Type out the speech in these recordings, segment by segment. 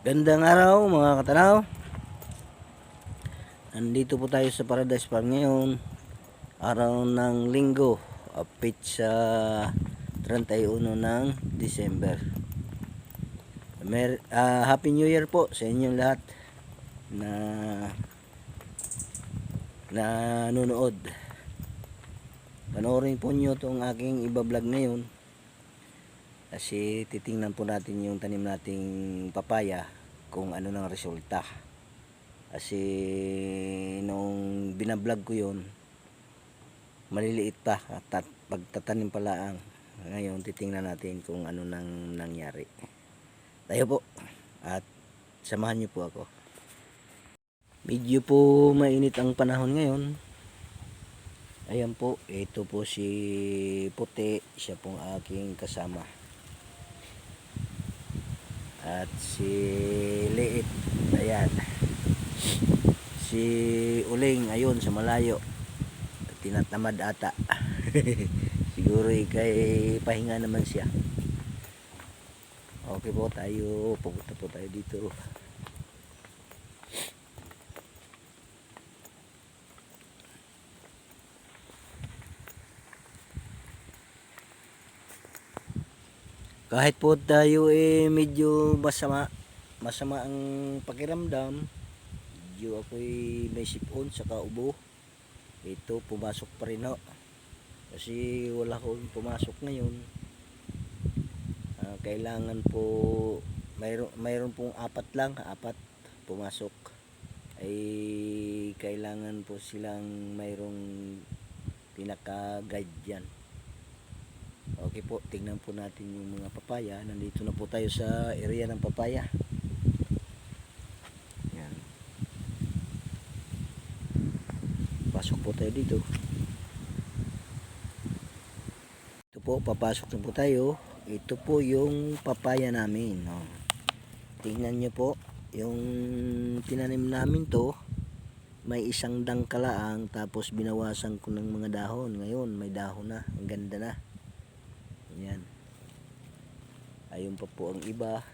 Gandang araw mga katanaw. Nandito po tayo sa Paradise Farm ngayon. Araw ng Linggo, sa 31 ng December. Happy New Year po sa inyong lahat na nanonood. Panoorin po nyo itong aking iba-vlog ngayon. Kasi titingnan po natin yung tanim nating papaya kung ano ng resulta. Kasi nung binablog ko yun, maliliit pa at pagtatanim pa lang. Ngayon titingnan natin kung ano nang nangyari. Tayo po at samahan niyo po ako. Medyo po mainit ang panahon ngayon. Ayan po, ito po si Puti, siya pong aking kasama. At si Liit, ayan. Si Uling, ayun sa malayo. Tinatamad ata. Siguro kay pahinga naman siya. Okay po tayo, pupunta po tayo dito. Kahit po tayo medyo masama ang pakiramdam, medyo ako'y may sipon sa kaubo, ito pumasok pa rin ho. Kasi wala akong pumasok ngayon. Kailangan po mayroon pong apat pumasok, ay kailangan po silang mayroong pinaka guide dyan. Okay po, tingnan po natin yung mga papaya. Nandito na po tayo sa area ng papaya. Yan. Pasok po tayo dito. Ito po, papasok na po tayo. Ito po yung papaya namin. No? Tingnan nyo po, yung tinanim namin to, may isang dangkalaang, tapos binawasan ko ng mga dahon. Ngayon, may dahon na. Ang ganda na. Yan. Ayun pa po ang iba.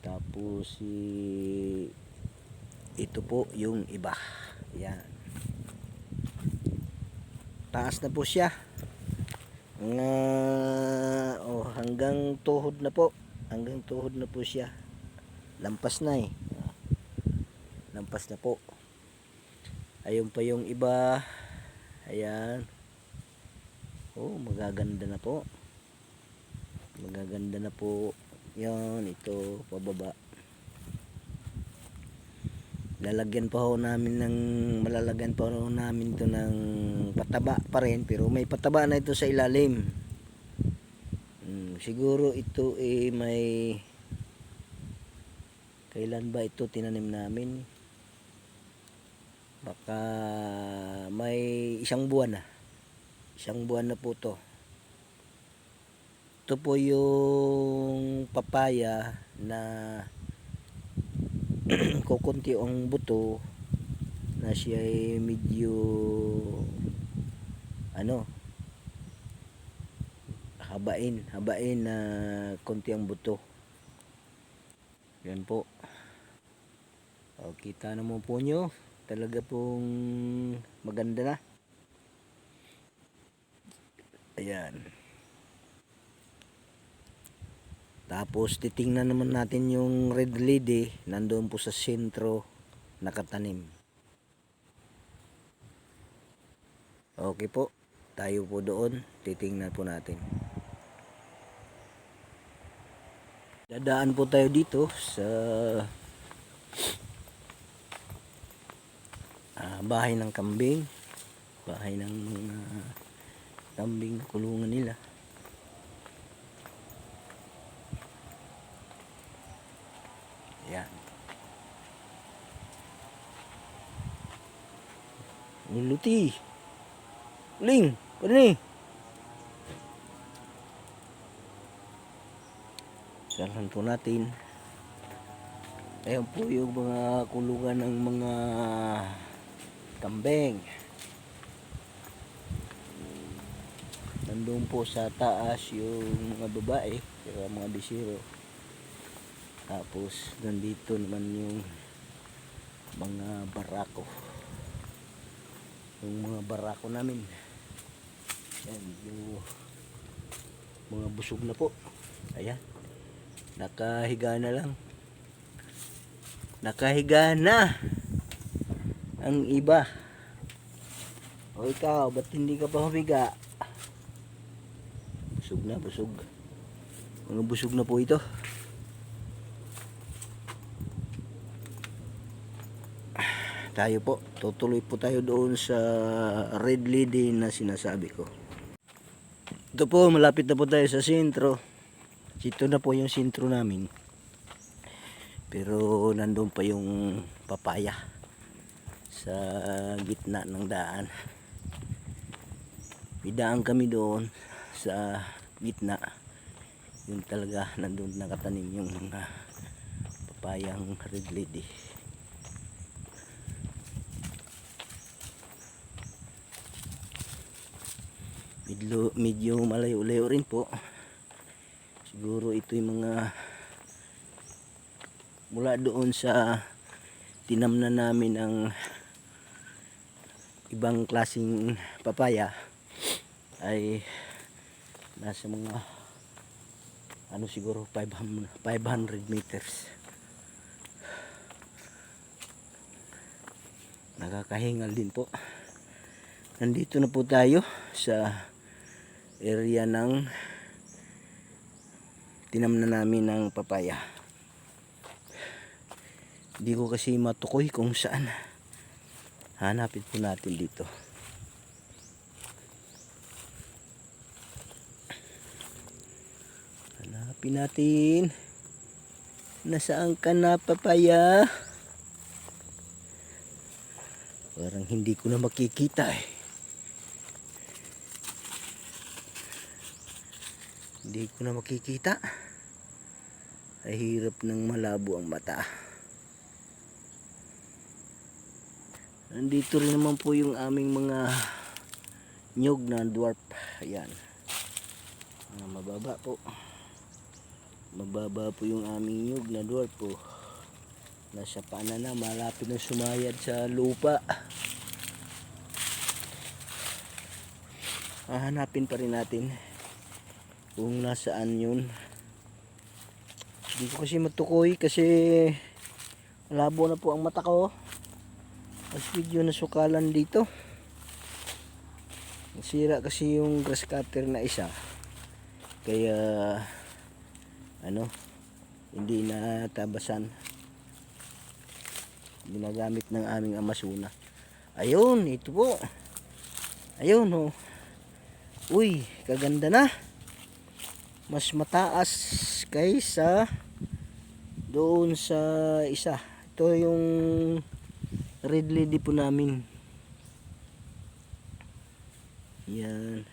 Tapos ito po yung iba. Yan. Taas na po siya. Hanggang tuhod na po. Hanggang tuhod na po siya. Lampas na Lampas na po. Ayun pa yung iba. Ayan. Magaganda na po. Magaganda na po. Yan, ito pababa. Malalagyan pa ho namin to ng pataba pa rin, pero may pataba na ito sa ilalim. Siguro ito may kailan ba ito tinanim namin? Baka may isang buwan na po to. Ito po yung papaya na kukunti ang buto, na siya ay medyo habain na konti ang buto. Yan po. Kita naman po nyo, talaga pong maganda na. Ayan. Tapos titingnan naman natin yung red lady, nandoon po sa sentro nakatanim. Okay po, tayo po doon, titingnan po natin. Dadaan po tayo dito sa bahay ng kambing. Bahay ng mga kambing, kulungan nila. Ayan. Luti. Ling, ano ni? Sarahan po natin. Ayan po yung mga kulungan ng mga kambing. Nandun po sa taas yung mga babae, mga bisiro. Tapos nandito naman yung mga barako. Yung mga barako namin. Yan, yung mga busog na po. Ayan. Nakahiga na lang. Nakahiga na ang iba. O ikaw, ba't hindi ka pa humiga? Busog na, busog. Mga busog na po ito. Tayo po, tutuloy po tayo doon sa Red Lady na sinasabi ko. Ito po, malapit na po tayo sa sentro. Ito na po yung sentro namin. Pero nandun pa yung papaya sa gitna ng daan. Idaan kami doon sa gitna. Yun talaga, nandun nakatanim yung papayang Red Lady. Medyo malayo-layo rin po. Siguro ito yung mga mula doon sa tinamnan namin ang ibang klaseng papaya ay nasa mga siguro 500 meters. Nakakahingal din po. Nandito na po tayo sa area ng tinamnan namin ng papaya. Hindi ko kasi matukoy kung saan. Hanapin po natin dito. Hanapin natin. Nasaan ka na, papaya? Parang hindi ko na makikita eh. Hindi ko na makikita. Ay hirap ng malabo ang mata. Nandito rin naman po yung aming mga nyug na dwarf. Ayan. Mababa po. Mababa po yung aming nyug na dwarf po. Nasa pana na, malapit na sumayad sa lupa. Hahanapin pa rin natin kung nasaan yun. Hindi ko kasi matukoy kasi malabo na po ang mata ko. Mas video na sukalan dito. Nasira kasi yung grass cutter na isa. Kaya hindi na tabasan. Ginagamit ng aming amasuna. Ayun, ito po. Ayun oh. Uy, kaganda na. Mas mataas kaysa doon sa isa. Ito yung Red Lady po namin. Yan.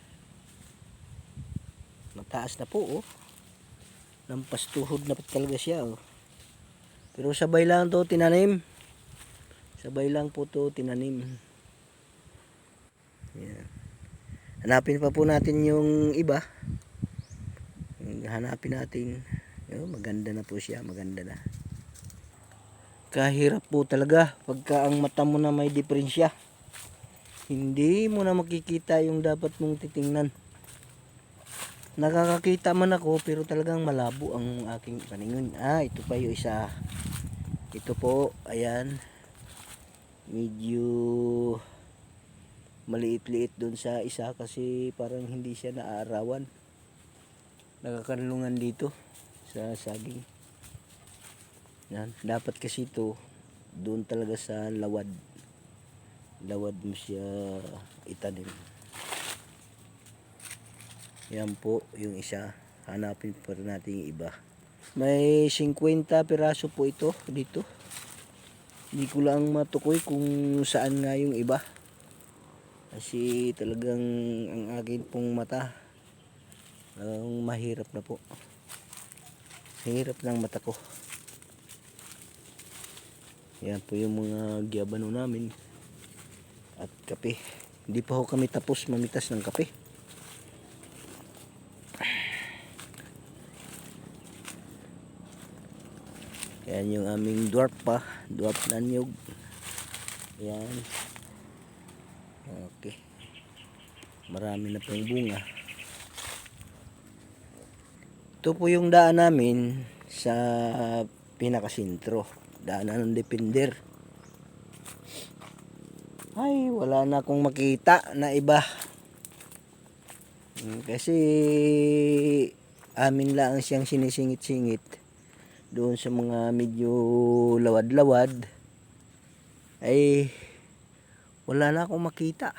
Mataas na po oh. Lampas tuhod na po talaga siya oh. Pero sabay lang to tinanim. Sabay lang po to tinanim. Yan. Hanapin pa po natin yung iba. Hanapin natin. Maganda na po siya, maganda na. Kahirap po talaga pagka ang mata mo na may diferensya. Hindi mo na makikita yung dapat mong titingnan. Nakakakita man ako pero talagang malabo ang aking paningin. Ito pa yung isa. Ito po, ayan. Medyo maliit-liit dun sa isa kasi parang hindi siya naaarawan. Nakakanlungan dito sa saging. Yan, dapat kasi ito doon talaga sa lawad. Lawad mo siya itanim. Yan po yung isa. Hanapin pa rin natin yung iba. May 50 piraso po ito dito. Hindi ko lang matukoy kung saan nga yung iba. Kasi talagang ang akin pong mata mahirap na po. Hirap ng mata ko. Yan po yung mga gyabano namin at kape. Hindi pa ho kami tapos mamitas ng kape. Yan yung aming dwarf pa, dwarf na niyog. Yan. Okay. Marami na pong bunga. Ito po yung daan namin sa pinakasintro. Daanan ng Defender. Ay, wala na akong makita na iba. Kasi amin lang siyang sinisingit-singit doon sa mga medyo lawad-lawad. Ay, wala na akong makita.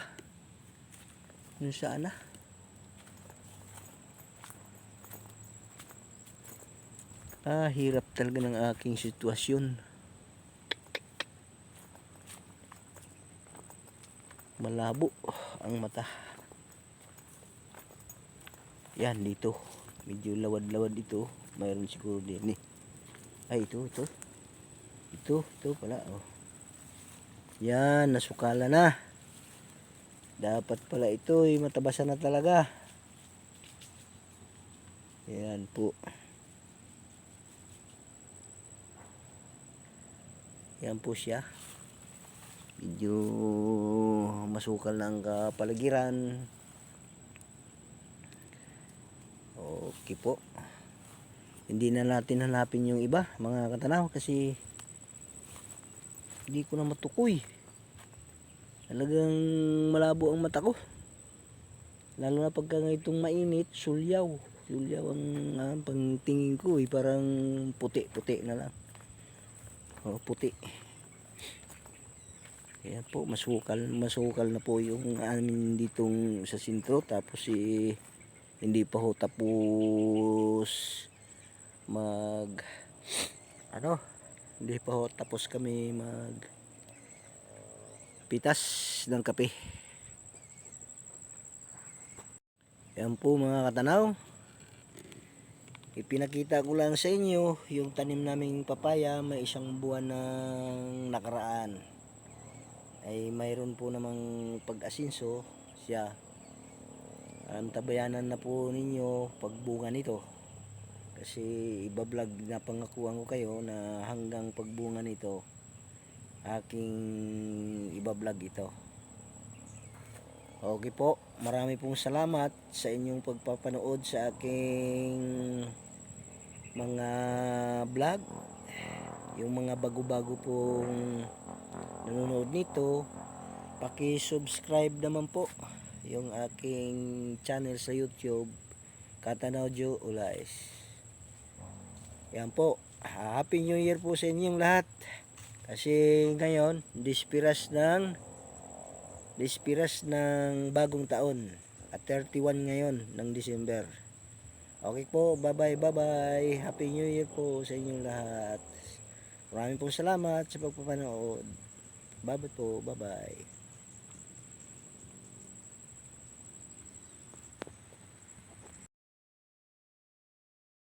Yun sana. Hirap talaga ng aking sitwasyon. Malabo ang mata. Yan dito. Medyo lawad-lawad dito. Mayroon siguro din eh. Ay, ito. Ito pala. Oh. Yan, nasukala na. Dapat pala ito ay matabasan na talaga. Yan po. Yan po siya. Medyo masukal na ang kapaligiran. Okay po. Hindi na natin hanapin yung iba, mga katanaw, kasi hindi ko na matukoy. Talagang malabo ang mata ko. Lalo na pagka itong mainit, sulyaw. Sulyaw ang pangtingin ko, parang puti-puti na lang. Puti. Kaya po, masukal na po yung amin ditong sa sintro. Tapos hindi pa ho tapos hindi pa ho tapos kami pitas ng kape. Yan po mga katanaw, ipinakita ko lang sa inyo yung tanim naming papaya. May 1 buwan ng nakaraan ay mayroon po namang pag-asinso siya. Antabayanan na po ninyo pagbunga nito, kasi iba-vlog na pangakuan ko kayo na hanggang pagbunga nito aking iba-vlog ito. Okay po, marami pong salamat sa inyong pagpapanood sa aking mga vlog. Yung mga bago-bago pong nanonood nito, paki-subscribe naman po yung aking channel sa YouTube, Katanaw Joe Olays. Yan po, Happy New Year po sa inyong lahat. Kasi ngayon, dispiras ng bagong taon at 31 ngayon ng December. Okay po, bye bye. Happy New Year po sa inyong lahat. Maraming pong salamat sa pagpapanood. Bye po, bye.